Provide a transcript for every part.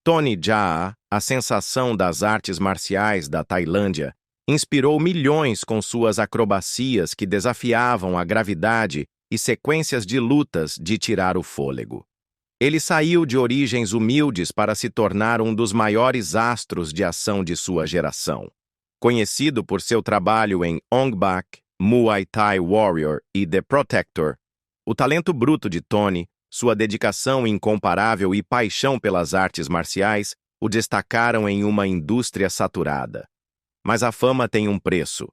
Tony Jaa, a sensação das artes marciais da Tailândia, inspirou milhões com suas acrobacias que desafiavam a gravidade e sequências de lutas de tirar o fôlego. Ele saiu de origens humildes para se tornar um dos maiores astros de ação de sua geração. Conhecido por seu trabalho em Ong Bak, Muay Thai Warrior e The Protector, o talento bruto de Tony, sua dedicação incomparável e paixão pelas artes marciais o destacaram em uma indústria saturada. Mas a fama tem um preço.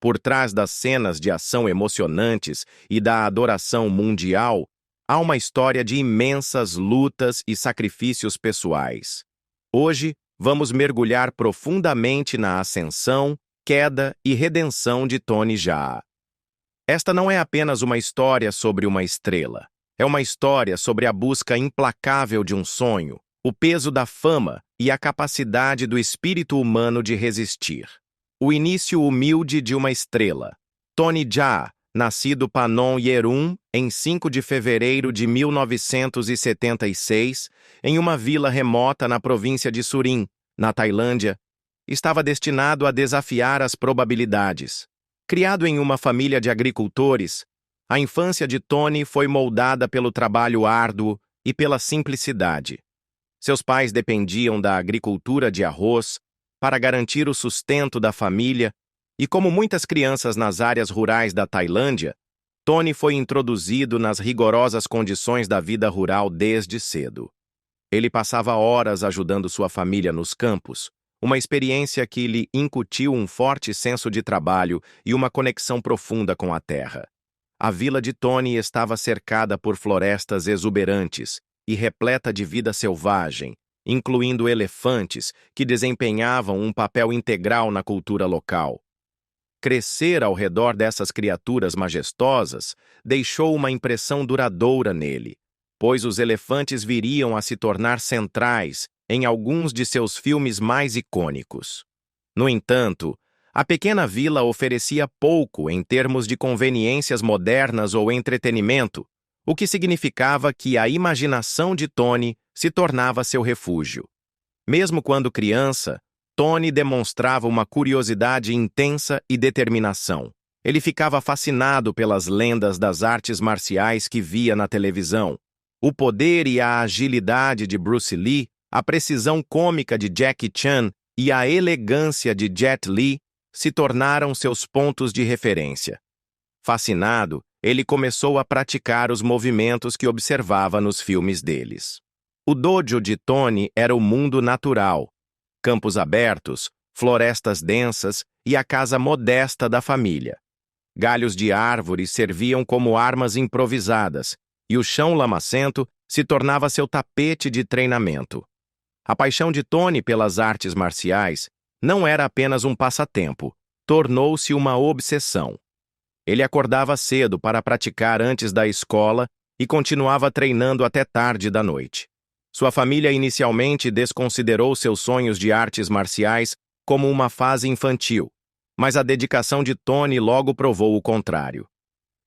Por trás das cenas de ação emocionantes e da adoração mundial, há uma história de imensas lutas e sacrifícios pessoais. Hoje, vamos mergulhar profundamente na ascensão, queda e redenção de Tony Jaa. Esta não é apenas uma história sobre uma estrela. É uma história sobre a busca implacável de um sonho, o peso da fama e a capacidade do espírito humano de resistir. O início humilde de uma estrela. Tony Jaa, nascido Panon Yerum em 5 de fevereiro de 1976, em uma vila remota na província de Surin, na Tailândia, estava destinado a desafiar as probabilidades. Criado em uma família de agricultores, a infância de Tony foi moldada pelo trabalho árduo e pela simplicidade. Seus pais dependiam da agricultura de arroz para garantir o sustento da família e, como muitas crianças nas áreas rurais da Tailândia, Tony foi introduzido nas rigorosas condições da vida rural desde cedo. Ele passava horas ajudando sua família nos campos, uma experiência que lhe incutiu um forte senso de trabalho e uma conexão profunda com a terra. A vila de Tony estava cercada por florestas exuberantes e repleta de vida selvagem, incluindo elefantes que desempenhavam um papel integral na cultura local. Crescer ao redor dessas criaturas majestosas deixou uma impressão duradoura nele, pois os elefantes viriam a se tornar centrais em alguns de seus filmes mais icônicos. No entanto, a pequena vila oferecia pouco em termos de conveniências modernas ou entretenimento, o que significava que a imaginação de Tony se tornava seu refúgio. Mesmo quando criança, Tony demonstrava uma curiosidade intensa e determinação. Ele ficava fascinado pelas lendas das artes marciais que via na televisão. O poder e a agilidade de Bruce Lee, a precisão cômica de Jackie Chan e a elegância de Jet Li se tornaram seus pontos de referência. Fascinado, ele começou a praticar os movimentos que observava nos filmes deles. O dojo de Tony era o mundo natural, campos abertos, florestas densas e a casa modesta da família. Galhos de árvores serviam como armas improvisadas, e o chão lamacento se tornava seu tapete de treinamento. A paixão de Tony pelas artes marciais não era apenas um passatempo, tornou-se uma obsessão. Ele acordava cedo para praticar antes da escola e continuava treinando até tarde da noite. Sua família inicialmente desconsiderou seus sonhos de artes marciais como uma fase infantil, mas a dedicação de Tony logo provou o contrário.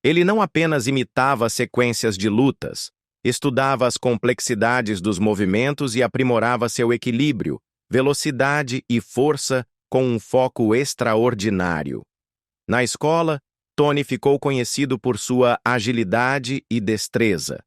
Ele não apenas imitava sequências de lutas, estudava as complexidades dos movimentos e aprimorava seu equilíbrio, velocidade e força com um foco extraordinário. Na escola, Tony ficou conhecido por sua agilidade e destreza.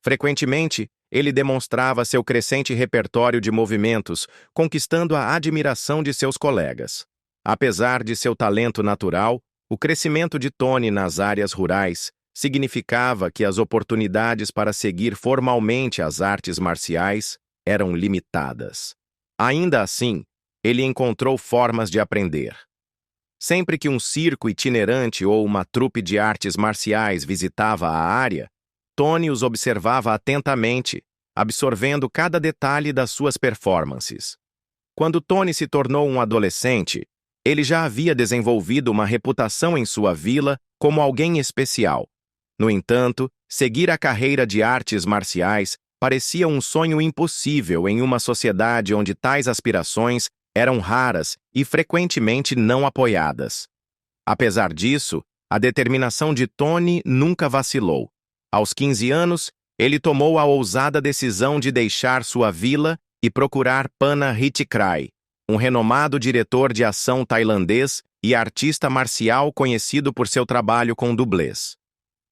Frequentemente, ele demonstrava seu crescente repertório de movimentos, conquistando a admiração de seus colegas. Apesar de seu talento natural, o crescimento de Tony nas áreas rurais significava que as oportunidades para seguir formalmente as artes marciais eram limitadas. Ainda assim, ele encontrou formas de aprender. Sempre que um circo itinerante ou uma trupe de artes marciais visitava a área, Tony os observava atentamente, absorvendo cada detalhe das suas performances. Quando Tony se tornou um adolescente, ele já havia desenvolvido uma reputação em sua vila como alguém especial. No entanto, seguir a carreira de artes marciais parecia um sonho impossível em uma sociedade onde tais aspirações eram raras e frequentemente não apoiadas. Apesar disso, a determinação de Tony nunca vacilou. Aos 15 anos, ele tomou a ousada decisão de deixar sua vila e procurar Pana Hitchkrai, um renomado diretor de ação tailandês e artista marcial conhecido por seu trabalho com dublês.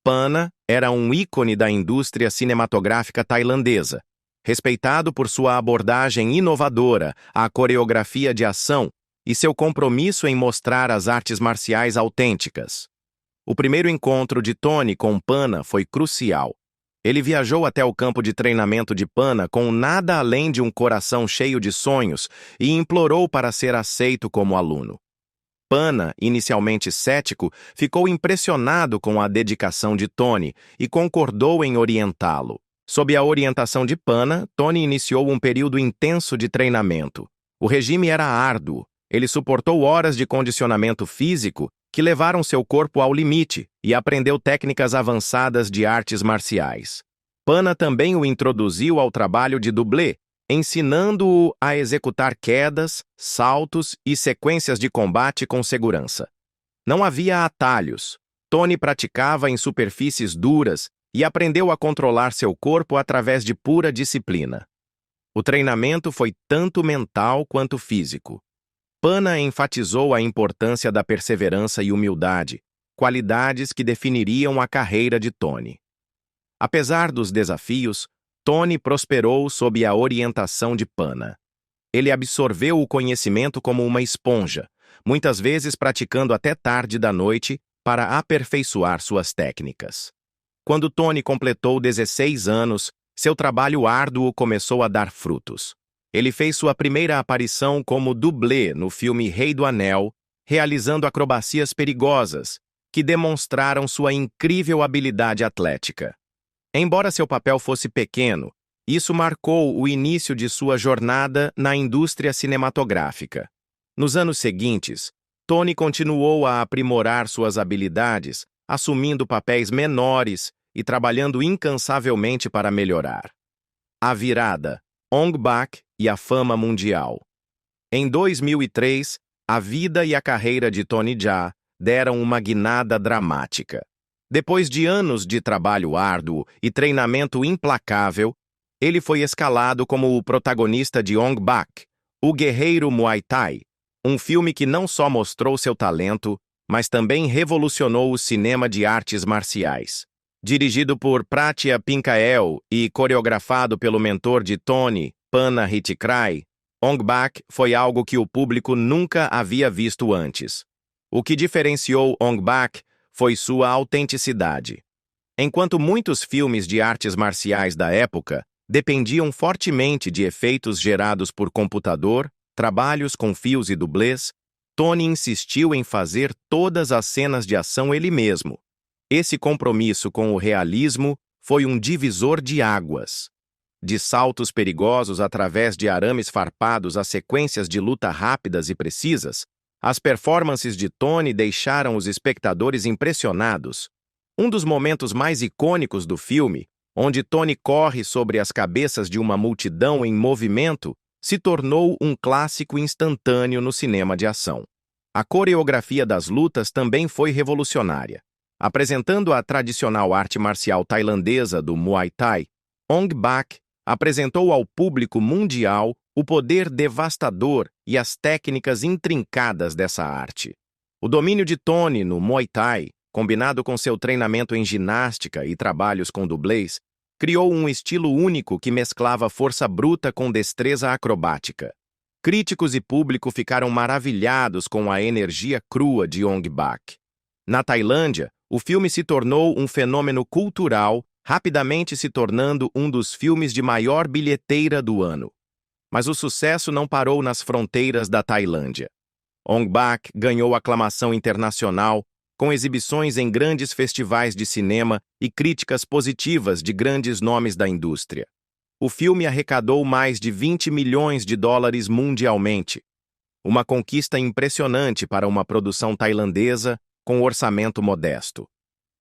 Pana era um ícone da indústria cinematográfica tailandesa, respeitado por sua abordagem inovadora à coreografia de ação e seu compromisso em mostrar as artes marciais autênticas. O primeiro encontro de Tony com Pana foi crucial. Ele viajou até o campo de treinamento de Pana com nada além de um coração cheio de sonhos e implorou para ser aceito como aluno. Pana, inicialmente cético, ficou impressionado com a dedicação de Tony e concordou em orientá-lo. Sob a orientação de Pana, Tony iniciou um período intenso de treinamento. O regime era árduo. Ele suportou horas de condicionamento físico que levaram seu corpo ao limite e aprendeu técnicas avançadas de artes marciais. Pana também o introduziu ao trabalho de dublê, ensinando-o a executar quedas, saltos e sequências de combate com segurança. Não havia atalhos. Tony praticava em superfícies duras e aprendeu a controlar seu corpo através de pura disciplina. O treinamento foi tanto mental quanto físico. Pana enfatizou a importância da perseverança e humildade, qualidades que definiriam a carreira de Tony. Apesar dos desafios, Tony prosperou sob a orientação de Pana. Ele absorveu o conhecimento como uma esponja, muitas vezes praticando até tarde da noite para aperfeiçoar suas técnicas. Quando Tony completou 16 anos, seu trabalho árduo começou a dar frutos. Ele fez sua primeira aparição como dublê no filme Rei do Anel, realizando acrobacias perigosas, que demonstraram sua incrível habilidade atlética. Embora seu papel fosse pequeno, isso marcou o início de sua jornada na indústria cinematográfica. Nos anos seguintes, Tony continuou a aprimorar suas habilidades, assumindo papéis menores e trabalhando incansavelmente para melhorar. A virada, Ong Bak e a fama mundial. Em 2003, a vida e a carreira de Tony Jaa deram uma guinada dramática. Depois de anos de trabalho árduo e treinamento implacável, ele foi escalado como o protagonista de Ong Bak, o Guerreiro Muay Thai, um filme que não só mostrou seu talento, mas também revolucionou o cinema de artes marciais. Dirigido por Pratya Pinkael e coreografado pelo mentor de Tony, Pana Hitchkrai, Ong Bak foi algo que o público nunca havia visto antes. O que diferenciou Ong Bak foi sua autenticidade. Enquanto muitos filmes de artes marciais da época dependiam fortemente de efeitos gerados por computador, trabalhos com fios e dublês, Tony insistiu em fazer todas as cenas de ação ele mesmo. Esse compromisso com o realismo foi um divisor de águas. De saltos perigosos através de arames farpados a sequências de luta rápidas e precisas, as performances de Tony deixaram os espectadores impressionados. Um dos momentos mais icônicos do filme, onde Tony corre sobre as cabeças de uma multidão em movimento, se tornou um clássico instantâneo no cinema de ação. A coreografia das lutas também foi revolucionária. Apresentando a tradicional arte marcial tailandesa do Muay Thai, Ong Bak apresentou ao público mundial o poder devastador e as técnicas intrincadas dessa arte. O domínio de Tony no Muay Thai, combinado com seu treinamento em ginástica e trabalhos com dublês, criou um estilo único que mesclava força bruta com destreza acrobática. Críticos e público ficaram maravilhados com a energia crua de Ong Bak. Na Tailândia, o filme se tornou um fenômeno cultural, rapidamente se tornando um dos filmes de maior bilheteira do ano. Mas o sucesso não parou nas fronteiras da Tailândia. Ong Bak ganhou aclamação internacional, com exibições em grandes festivais de cinema e críticas positivas de grandes nomes da indústria. O filme arrecadou mais de 20 milhões de dólares mundialmente, uma conquista impressionante para uma produção tailandesa com orçamento modesto.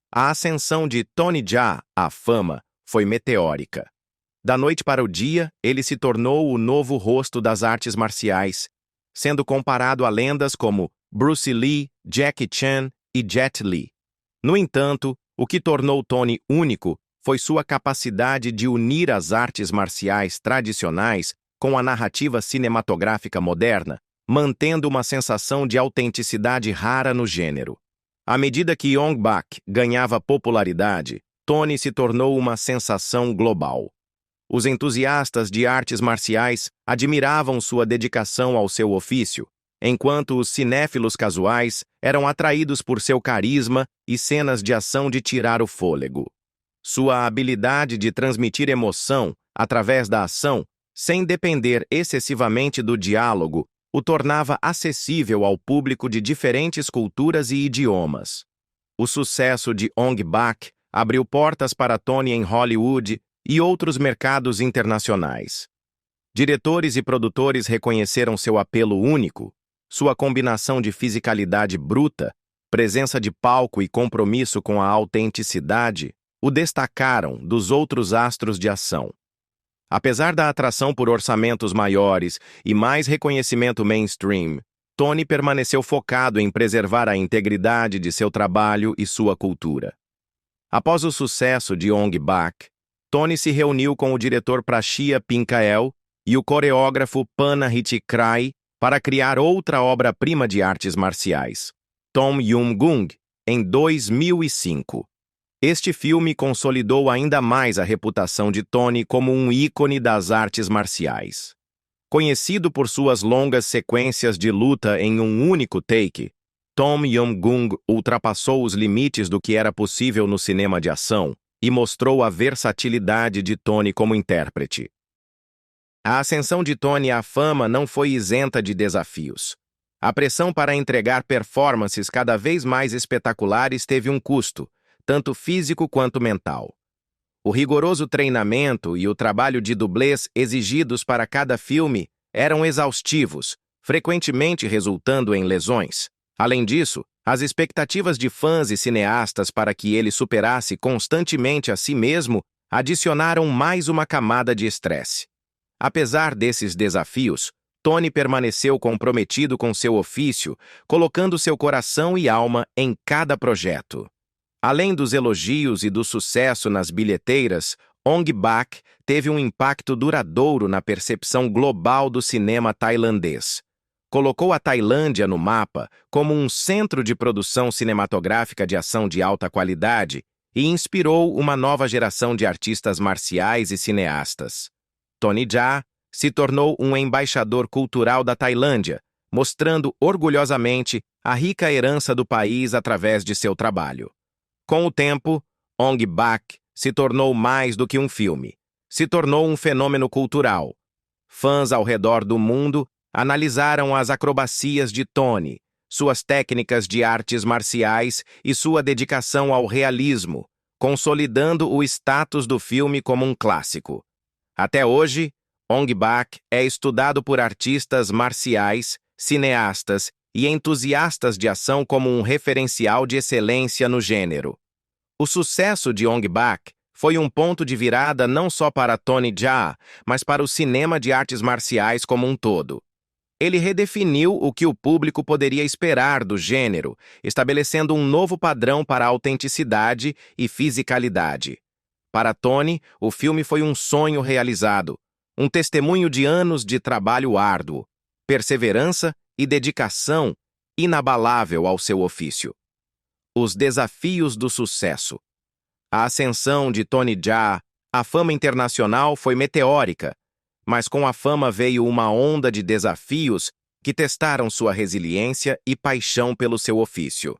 A ascensão de Tony Jaa à fama foi meteórica. Da noite para o dia, ele se tornou o novo rosto das artes marciais, sendo comparado a lendas como Bruce Lee, Jackie Chan e Jet Li. No entanto, o que tornou Tony único foi sua capacidade de unir as artes marciais tradicionais com a narrativa cinematográfica moderna, mantendo uma sensação de autenticidade rara no gênero. À medida que Ong-bak ganhava popularidade, Tony se tornou uma sensação global. Os entusiastas de artes marciais admiravam sua dedicação ao seu ofício, enquanto os cinéfilos casuais eram atraídos por seu carisma e cenas de ação de tirar o fôlego. Sua habilidade de transmitir emoção através da ação, sem depender excessivamente do diálogo, o tornava acessível ao público de diferentes culturas e idiomas. O sucesso de Ong-bak abriu portas para Tony em Hollywood e outros mercados internacionais. Diretores e produtores reconheceram seu apelo único, sua combinação de fisicalidade bruta, presença de palco e compromisso com a autenticidade o destacaram dos outros astros de ação. Apesar da atração por orçamentos maiores e mais reconhecimento mainstream, Tony permaneceu focado em preservar a integridade de seu trabalho e sua cultura. Após o sucesso de Ong-bak, Tony se reuniu com o diretor Prashia Pinkael e o coreógrafo Pana Hitikrai para criar outra obra-prima de artes marciais, Tom Yum-gung, em 2005. Este filme consolidou ainda mais a reputação de Tony como um ícone das artes marciais. Conhecido por suas longas sequências de luta em um único take, Tom Yum-gung ultrapassou os limites do que era possível no cinema de ação e mostrou a versatilidade de Tony como intérprete. A ascensão de Tony à fama não foi isenta de desafios. A pressão para entregar performances cada vez mais espetaculares teve um custo, tanto físico quanto mental. O rigoroso treinamento e o trabalho de dublês exigidos para cada filme eram exaustivos, frequentemente resultando em lesões. Além disso, as expectativas de fãs e cineastas para que ele superasse constantemente a si mesmo adicionaram mais uma camada de estresse. Apesar desses desafios, Tony permaneceu comprometido com seu ofício, colocando seu coração e alma em cada projeto. Além dos elogios e do sucesso nas bilheteiras, Ong-bak teve um impacto duradouro na percepção global do cinema tailandês. Colocou a Tailândia no mapa como um centro de produção cinematográfica de ação de alta qualidade e inspirou uma nova geração de artistas marciais e cineastas. Tony Jaa se tornou um embaixador cultural da Tailândia, mostrando orgulhosamente a rica herança do país através de seu trabalho. Com o tempo, Ong-bak se tornou mais do que um filme. Se tornou um fenômeno cultural. Fãs ao redor do mundo analisaram as acrobacias de Tony, suas técnicas de artes marciais e sua dedicação ao realismo, consolidando o status do filme como um clássico. Até hoje, Ong-bak é estudado por artistas marciais, cineastas e entusiastas de ação como um referencial de excelência no gênero. O sucesso de Ong-bak foi um ponto de virada não só para Tony Jaa, mas para o cinema de artes marciais como um todo. Ele redefiniu o que o público poderia esperar do gênero, estabelecendo um novo padrão para a autenticidade e fisicalidade. Para Tony, o filme foi um sonho realizado, um testemunho de anos de trabalho árduo, perseverança e dedicação inabalável ao seu ofício. Os desafios do sucesso. A ascensão de Tony Jaa à fama internacional foi meteórica, mas com a fama veio uma onda de desafios que testaram sua resiliência e paixão pelo seu ofício.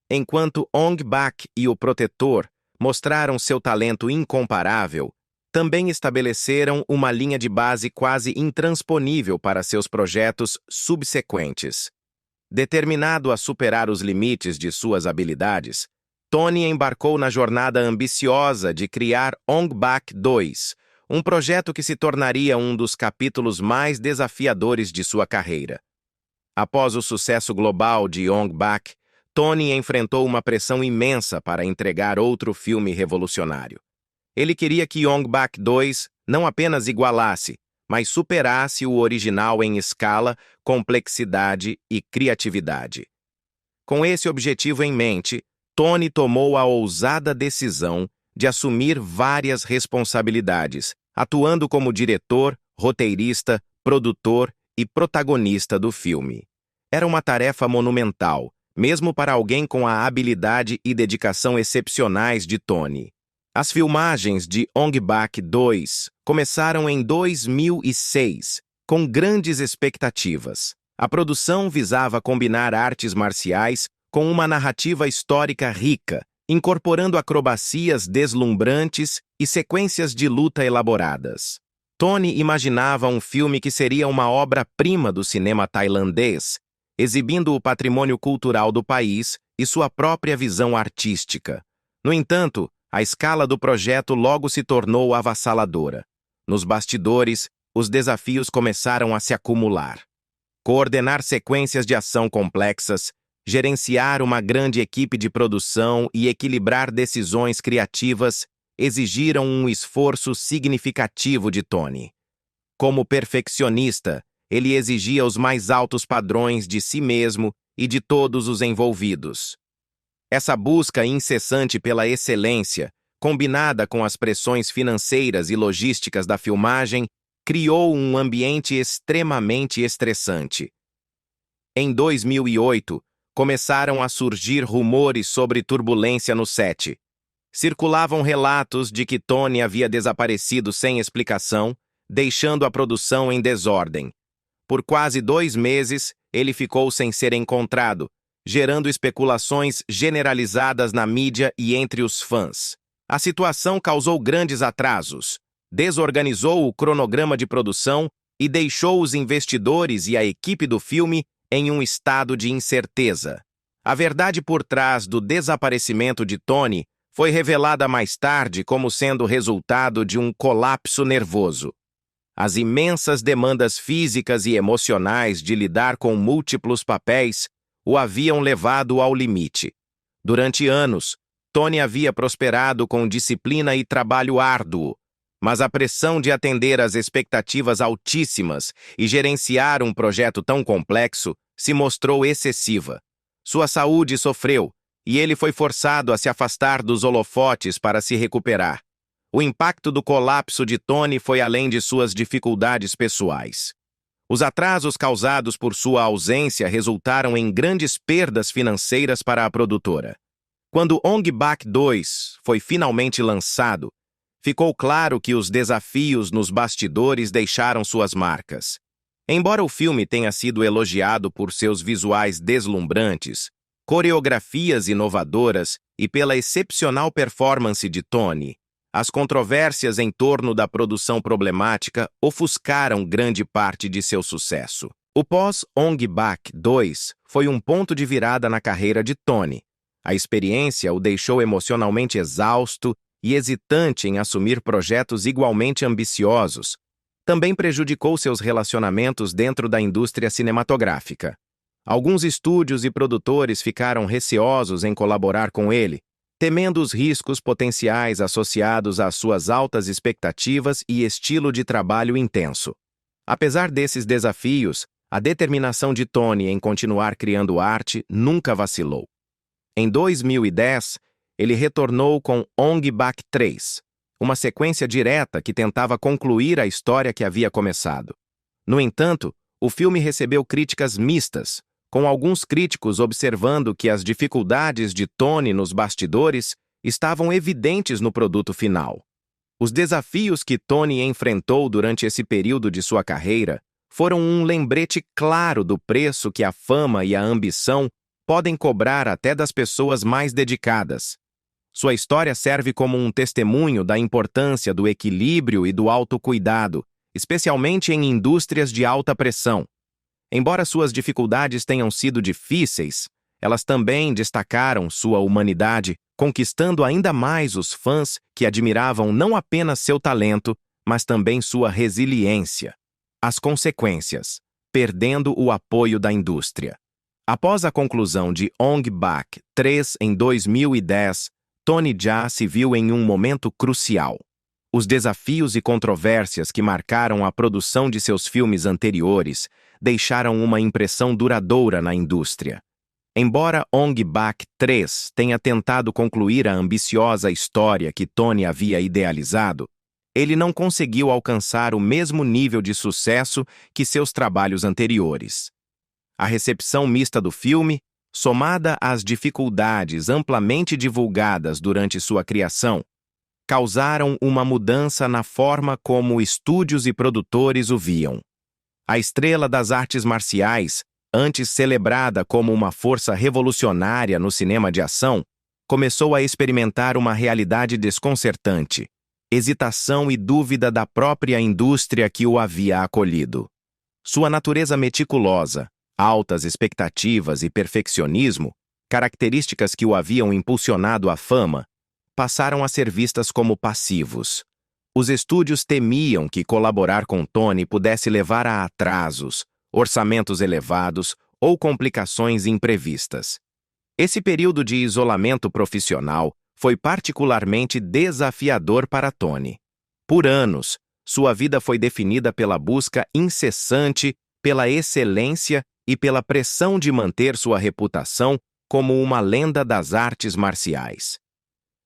Enquanto Ong-bak e o Protetor mostraram seu talento incomparável, também estabeleceram uma linha de base quase intransponível para seus projetos subsequentes. Determinado a superar os limites de suas habilidades, Tony embarcou na jornada ambiciosa de criar Ong-bak 2, um projeto que se tornaria um dos capítulos mais desafiadores de sua carreira. Após o sucesso global de Ong-bak, Tony enfrentou uma pressão imensa para entregar outro filme revolucionário. Ele queria que Ong-bak 2 não apenas igualasse, mas superasse o original em escala, complexidade e criatividade. Com esse objetivo em mente, Tony tomou a ousada decisão de assumir várias responsabilidades, atuando como diretor, roteirista, produtor e protagonista do filme. Era uma tarefa monumental, mesmo para alguém com a habilidade e dedicação excepcionais de Tony. As filmagens de Ong Bak 2 começaram em 2006, com grandes expectativas. A produção visava combinar artes marciais com uma narrativa histórica rica, incorporando acrobacias deslumbrantes e sequências de luta elaboradas. Tony imaginava um filme que seria uma obra-prima do cinema tailandês, exibindo o patrimônio cultural do país e sua própria visão artística. No entanto, a escala do projeto logo se tornou avassaladora. Nos bastidores, os desafios começaram a se acumular. Coordenar sequências de ação complexas, gerenciar uma grande equipe de produção e equilibrar decisões criativas exigiram um esforço significativo de Tony. Como perfeccionista, ele exigia os mais altos padrões de si mesmo e de todos os envolvidos. Essa busca incessante pela excelência, combinada com as pressões financeiras e logísticas da filmagem, criou um ambiente extremamente estressante. Em 2008, começaram a surgir rumores sobre turbulência no set. Circulavam relatos de que Tony havia desaparecido sem explicação, deixando a produção em desordem. Por quase 2 meses, ele ficou sem ser encontrado, gerando especulações generalizadas na mídia e entre os fãs. A situação causou grandes atrasos, desorganizou o cronograma de produção e deixou os investidores e a equipe do filme em um estado de incerteza. A verdade por trás do desaparecimento de Tony foi revelada mais tarde como sendo resultado de um colapso nervoso. As imensas demandas físicas e emocionais de lidar com múltiplos papéis o haviam levado ao limite. Durante anos, Tony havia prosperado com disciplina e trabalho árduo, mas a pressão de atender às expectativas altíssimas e gerenciar um projeto tão complexo se mostrou excessiva. Sua saúde sofreu, e ele foi forçado a se afastar dos holofotes para se recuperar. O impacto do colapso de Tony foi além de suas dificuldades pessoais. Os atrasos causados por sua ausência resultaram em grandes perdas financeiras para a produtora. Quando Ong Bak 2 foi finalmente lançado, ficou claro que os desafios nos bastidores deixaram suas marcas. Embora o filme tenha sido elogiado por seus visuais deslumbrantes, coreografias inovadoras e pela excepcional performance de Tony, as controvérsias em torno da produção problemática ofuscaram grande parte de seu sucesso. O pós-Ong Bak 2 foi um ponto de virada na carreira de Tony. A experiência o deixou emocionalmente exausto e hesitante em assumir projetos igualmente ambiciosos. Também prejudicou seus relacionamentos dentro da indústria cinematográfica. Alguns estúdios e produtores ficaram receosos em colaborar com ele, temendo os riscos potenciais associados às suas altas expectativas e estilo de trabalho intenso. Apesar desses desafios, a determinação de Tony em continuar criando arte nunca vacilou. Em 2010, ele retornou com Ong Bak 3, uma sequência direta que tentava concluir a história que havia começado. No entanto, o filme recebeu críticas mistas, com alguns críticos observando que as dificuldades de Tony nos bastidores estavam evidentes no produto final. Os desafios que Tony enfrentou durante esse período de sua carreira foram um lembrete claro do preço que a fama e a ambição podem cobrar até das pessoas mais dedicadas. Sua história serve como um testemunho da importância do equilíbrio e do autocuidado, especialmente em indústrias de alta pressão. Embora suas dificuldades tenham sido difíceis, elas também destacaram sua humanidade, conquistando ainda mais os fãs que admiravam não apenas seu talento, mas também sua resiliência. As consequências: perdendo o apoio da indústria. Após a conclusão de Ong Bak 3 em 2010, Tony Jaa se viu em um momento crucial. Os desafios e controvérsias que marcaram a produção de seus filmes anteriores deixaram uma impressão duradoura na indústria. Embora Ong Bak 3 tenha tentado concluir a ambiciosa história que Tony havia idealizado, ele não conseguiu alcançar o mesmo nível de sucesso que seus trabalhos anteriores. A recepção mista do filme, somada às dificuldades amplamente divulgadas durante sua criação, causaram uma mudança na forma como estúdios e produtores o viam. A estrela das artes marciais, antes celebrada como uma força revolucionária no cinema de ação, começou a experimentar uma realidade desconcertante, hesitação e dúvida da própria indústria que o havia acolhido. Sua natureza meticulosa, altas expectativas e perfeccionismo, características que o haviam impulsionado à fama, passaram a ser vistas como passivos. Os estúdios temiam que colaborar com Tony pudesse levar a atrasos, orçamentos elevados ou complicações imprevistas. Esse período de isolamento profissional foi particularmente desafiador para Tony. Por anos, sua vida foi definida pela busca incessante pela excelência e pela pressão de manter sua reputação como uma lenda das artes marciais.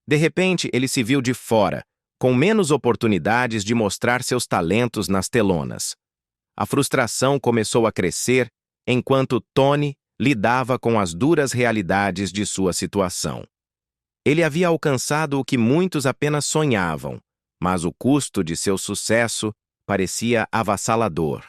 De repente, ele se viu de fora, com menos oportunidades de mostrar seus talentos nas telonas. A frustração começou a crescer enquanto Tony lidava com as duras realidades de sua situação. Ele havia alcançado o que muitos apenas sonhavam, mas o custo de seu sucesso parecia avassalador.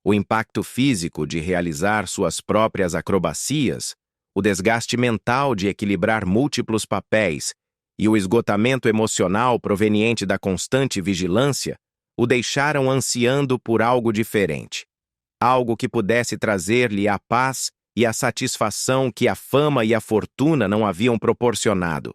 O impacto físico de realizar suas próprias acrobacias, o desgaste mental de equilibrar múltiplos papéis e o esgotamento emocional proveniente da constante vigilância o deixaram ansiando por algo diferente. Algo que pudesse trazer-lhe a paz e a satisfação que a fama e a fortuna não haviam proporcionado.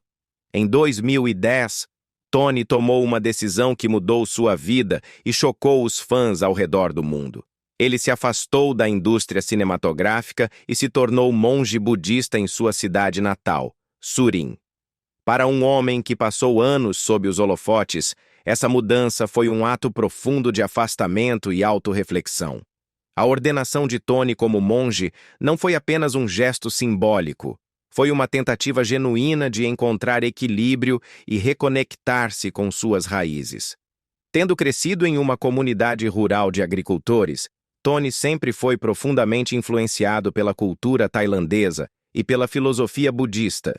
Em 2010, Tony tomou uma decisão que mudou sua vida e chocou os fãs ao redor do mundo. Ele se afastou da indústria cinematográfica e se tornou monge budista em sua cidade natal, Surin. Para um homem que passou anos sob os holofotes, essa mudança foi um ato profundo de afastamento e autorreflexão. A ordenação de Tony como monge não foi apenas um gesto simbólico, foi uma tentativa genuína de encontrar equilíbrio e reconectar-se com suas raízes. Tendo crescido em uma comunidade rural de agricultores, Tony sempre foi profundamente influenciado pela cultura tailandesa e pela filosofia budista.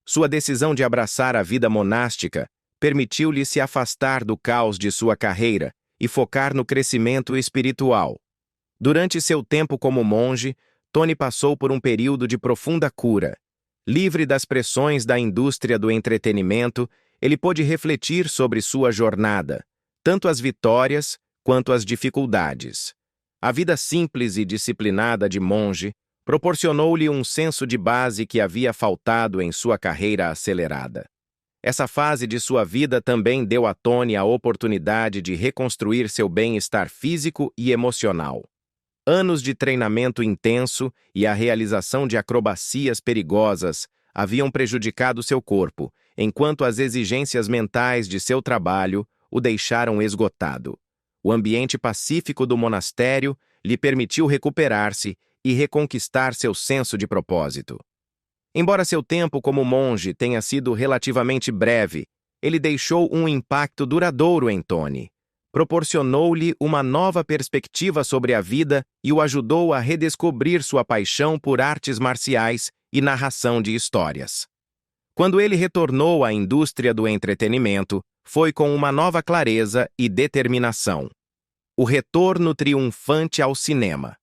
Sua decisão de abraçar a vida monástica permitiu-lhe se afastar do caos de sua carreira e focar no crescimento espiritual. Durante seu tempo como monge, Tony passou por um período de profunda cura. Livre das pressões da indústria do entretenimento, ele pôde refletir sobre sua jornada, tanto as vitórias quanto as dificuldades. A vida simples e disciplinada de monge proporcionou-lhe um senso de base que havia faltado em sua carreira acelerada. Essa fase de sua vida também deu a Tony a oportunidade de reconstruir seu bem-estar físico e emocional. Anos de treinamento intenso e a realização de acrobacias perigosas haviam prejudicado seu corpo, enquanto as exigências mentais de seu trabalho o deixaram esgotado. O ambiente pacífico do monastério lhe permitiu recuperar-se e reconquistar seu senso de propósito. Embora seu tempo como monge tenha sido relativamente breve, ele deixou um impacto duradouro em Tony. Proporcionou-lhe uma nova perspectiva sobre a vida e o ajudou a redescobrir sua paixão por artes marciais e narração de histórias. Quando ele retornou à indústria do entretenimento, foi com uma nova clareza e determinação. O retorno triunfante ao cinema.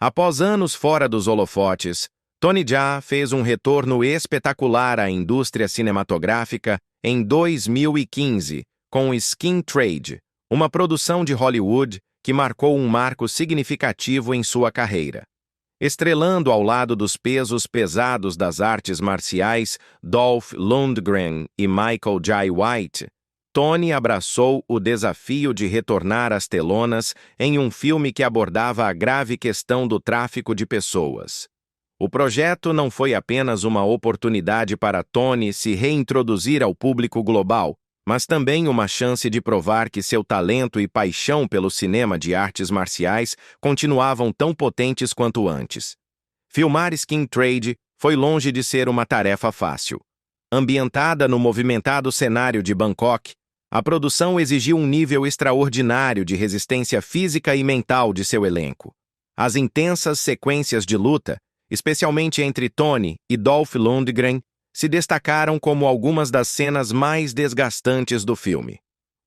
Após anos fora dos holofotes, Tony Jaa fez um retorno espetacular à indústria cinematográfica em 2015, com Skin Trade, uma produção de Hollywood que marcou um marco significativo em sua carreira. Estrelando ao lado dos pesos pesados das artes marciais Dolph Lundgren e Michael Jai White, Tony abraçou o desafio de retornar às telonas em um filme que abordava a grave questão do tráfico de pessoas. O projeto não foi apenas uma oportunidade para Tony se reintroduzir ao público global, mas também uma chance de provar que seu talento e paixão pelo cinema de artes marciais continuavam tão potentes quanto antes. Filmar Skin Trade foi longe de ser uma tarefa fácil. Ambientada no movimentado cenário de Bangkok, A produção exigiu um nível extraordinário de resistência física e mental de seu elenco. As intensas sequências de luta, especialmente entre Tony e Dolph Lundgren, se destacaram como algumas das cenas mais desgastantes do filme.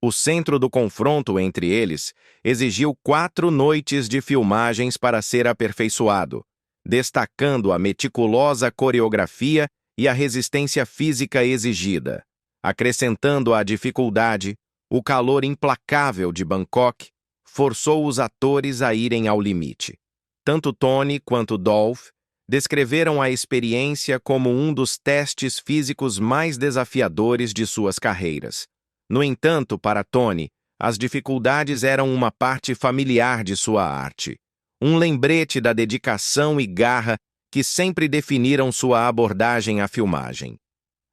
O centro do confronto entre eles exigiu 4 noites de filmagens para ser aperfeiçoado, destacando a meticulosa coreografia e a resistência física exigida. Acrescentando à dificuldade, o calor implacável de Bangkok forçou os atores a irem ao limite. Tanto Tony quanto Dolph descreveram a experiência como um dos testes físicos mais desafiadores de suas carreiras. No entanto, para Tony, as dificuldades eram uma parte familiar de sua arte, um lembrete da dedicação e garra que sempre definiram sua abordagem à filmagem.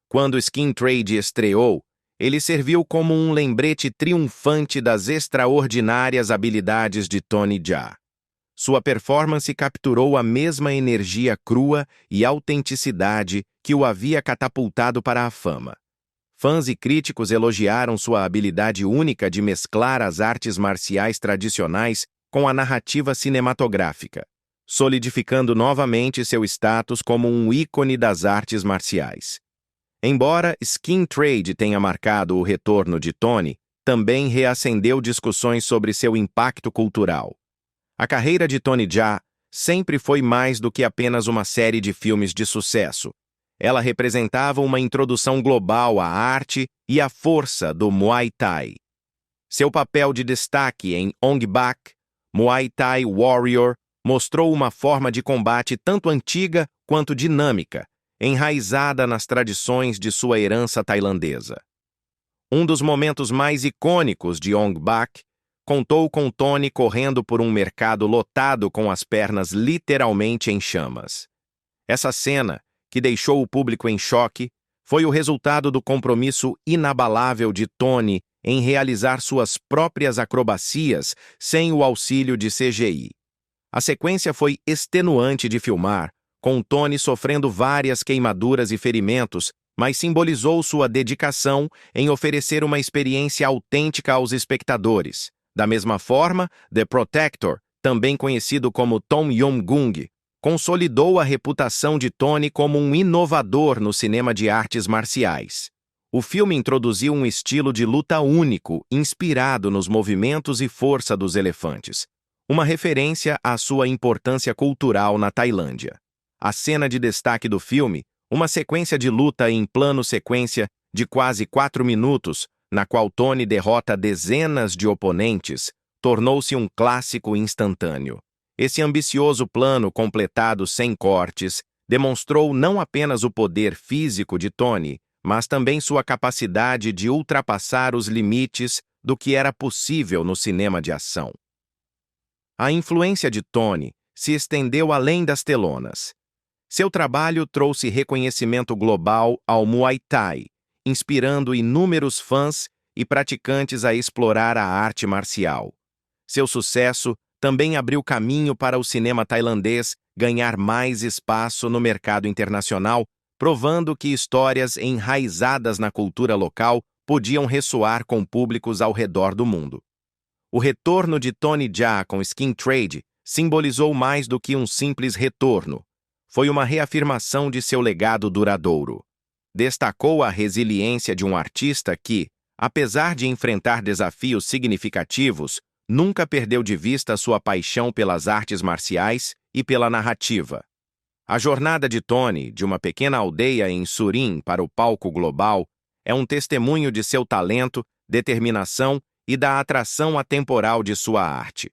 Quando Skin Trade estreou, ele serviu como um lembrete triunfante das extraordinárias habilidades de Tony Jaa. Sua performance capturou a mesma energia crua e autenticidade que o havia catapultado para a fama. Fãs e críticos elogiaram sua habilidade única de mesclar as artes marciais tradicionais com a narrativa cinematográfica, solidificando novamente seu status como um ícone das artes marciais. Embora Skin Trade tenha marcado o retorno de Tony, também reacendeu discussões sobre seu impacto cultural. A carreira de Tony Jaa sempre foi mais do que apenas uma série de filmes de sucesso. Ela representava uma introdução global à arte e à força do Muay Thai. Seu papel de destaque em Ong Bak, Muay Thai Warrior, mostrou uma forma de combate tanto antiga quanto dinâmica, enraizada nas tradições de sua herança tailandesa. Um dos momentos mais icônicos de Ong Bak contou com Tony correndo por um mercado lotado com as pernas literalmente em chamas. Essa cena, que deixou o público em choque, foi o resultado do compromisso inabalável de Tony em realizar suas próprias acrobacias sem o auxílio de CGI. A sequência foi extenuante de filmar, com Tony sofrendo várias queimaduras e ferimentos, mas simbolizou sua dedicação em oferecer uma experiência autêntica aos espectadores. Da mesma forma, The Protector, também conhecido como Tom Yum-Goong, consolidou a reputação de Tony como um inovador no cinema de artes marciais. O filme introduziu um estilo de luta único, inspirado nos movimentos e força dos elefantes, uma referência à sua importância cultural na Tailândia. A cena de destaque do filme, uma sequência de luta em plano sequência de quase 4 minutos, na qual Tony derrota dezenas de oponentes, tornou-se um clássico instantâneo. Esse ambicioso plano completado sem cortes demonstrou não apenas o poder físico de Tony, mas também sua capacidade de ultrapassar os limites do que era possível no cinema de ação. A influência de Tony se estendeu além das telonas. Seu trabalho trouxe reconhecimento global ao Muay Thai, inspirando inúmeros fãs e praticantes a explorar a arte marcial. Seu sucesso também abriu caminho para o cinema tailandês ganhar mais espaço no mercado internacional, provando que histórias enraizadas na cultura local podiam ressoar com públicos ao redor do mundo. O retorno de Tony Jaa com Skin Trade simbolizou mais do que um simples retorno. Foi uma reafirmação de seu legado duradouro. Destacou a resiliência de um artista que, apesar de enfrentar desafios significativos, nunca perdeu de vista sua paixão pelas artes marciais e pela narrativa. A jornada de Tony, de uma pequena aldeia em Surin para o palco global, é um testemunho de seu talento, determinação e da atração atemporal de sua arte.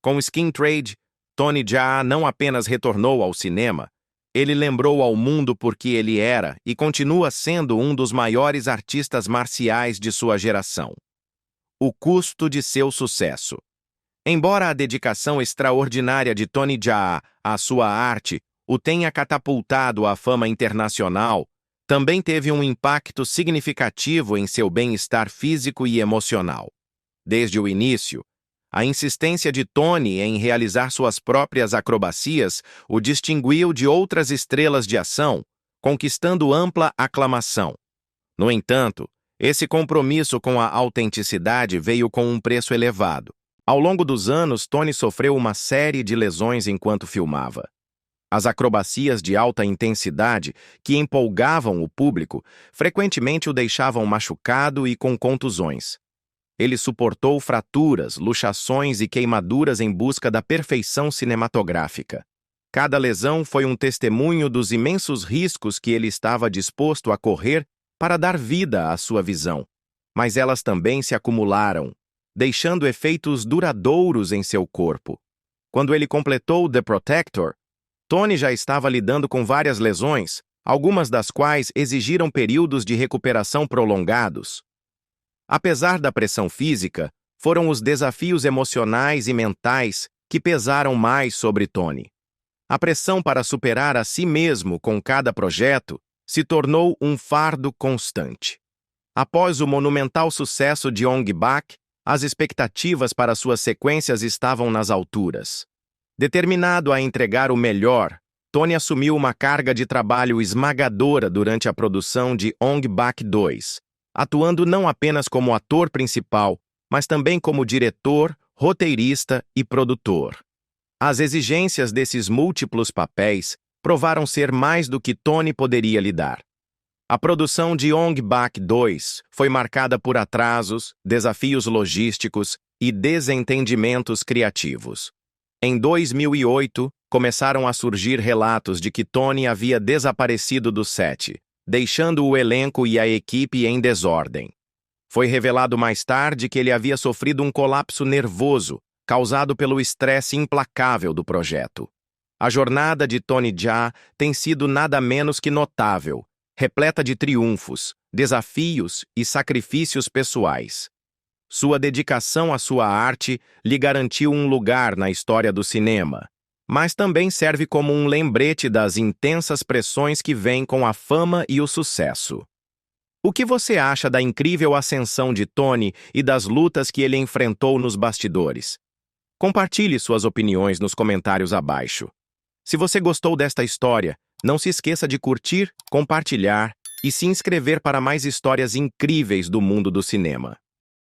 Com Skin Trade, Tony Jaa não apenas retornou ao cinema, ele lembrou ao mundo por que ele era e continua sendo um dos maiores artistas marciais de sua geração. O custo de seu sucesso. Embora a dedicação extraordinária de Tony Jaa à sua arte o tenha catapultado à fama internacional, também teve um impacto significativo em seu bem-estar físico e emocional. Desde o início, a insistência de Tony em realizar suas próprias acrobacias o distinguiu de outras estrelas de ação, conquistando ampla aclamação. No entanto, Esse compromisso com a autenticidade veio com um preço elevado. Ao longo dos anos, Tony sofreu uma série de lesões enquanto filmava. As acrobacias de alta intensidade, que empolgavam o público, frequentemente o deixavam machucado e com contusões. Ele suportou fraturas, luxações e queimaduras em busca da perfeição cinematográfica. Cada lesão foi um testemunho dos imensos riscos que ele estava disposto a correr para dar vida à sua visão. Mas elas também se acumularam, deixando efeitos duradouros em seu corpo. Quando ele completou The Protector, Tony já estava lidando com várias lesões, algumas das quais exigiram períodos de recuperação prolongados. Apesar da pressão física, foram os desafios emocionais e mentais que pesaram mais sobre Tony. A pressão para superar a si mesmo com cada projeto se tornou um fardo constante. Após o monumental sucesso de Ong Bak, as expectativas para suas sequências estavam nas alturas. Determinado a entregar o melhor, Tony assumiu uma carga de trabalho esmagadora durante a produção de Ong Bak 2, atuando não apenas como ator principal, mas também como diretor, roteirista e produtor. As exigências desses múltiplos papéis provaram ser mais do que Tony poderia lidar. A produção de Ong Bak 2 foi marcada por atrasos, desafios logísticos e desentendimentos criativos. Em 2008, começaram a surgir relatos de que Tony havia desaparecido do set, deixando o elenco e a equipe em desordem. Foi revelado mais tarde que ele havia sofrido um colapso nervoso, causado pelo estresse implacável do projeto. A jornada de Tony Jaa tem sido nada menos que notável, repleta de triunfos, desafios e sacrifícios pessoais. Sua dedicação à sua arte lhe garantiu um lugar na história do cinema, mas também serve como um lembrete das intensas pressões que vêm com a fama e o sucesso. O que você acha da incrível ascensão de Tony e das lutas que ele enfrentou nos bastidores? Compartilhe suas opiniões nos comentários abaixo. Se você gostou desta história, não se esqueça de curtir, compartilhar e se inscrever para mais histórias incríveis do mundo do cinema.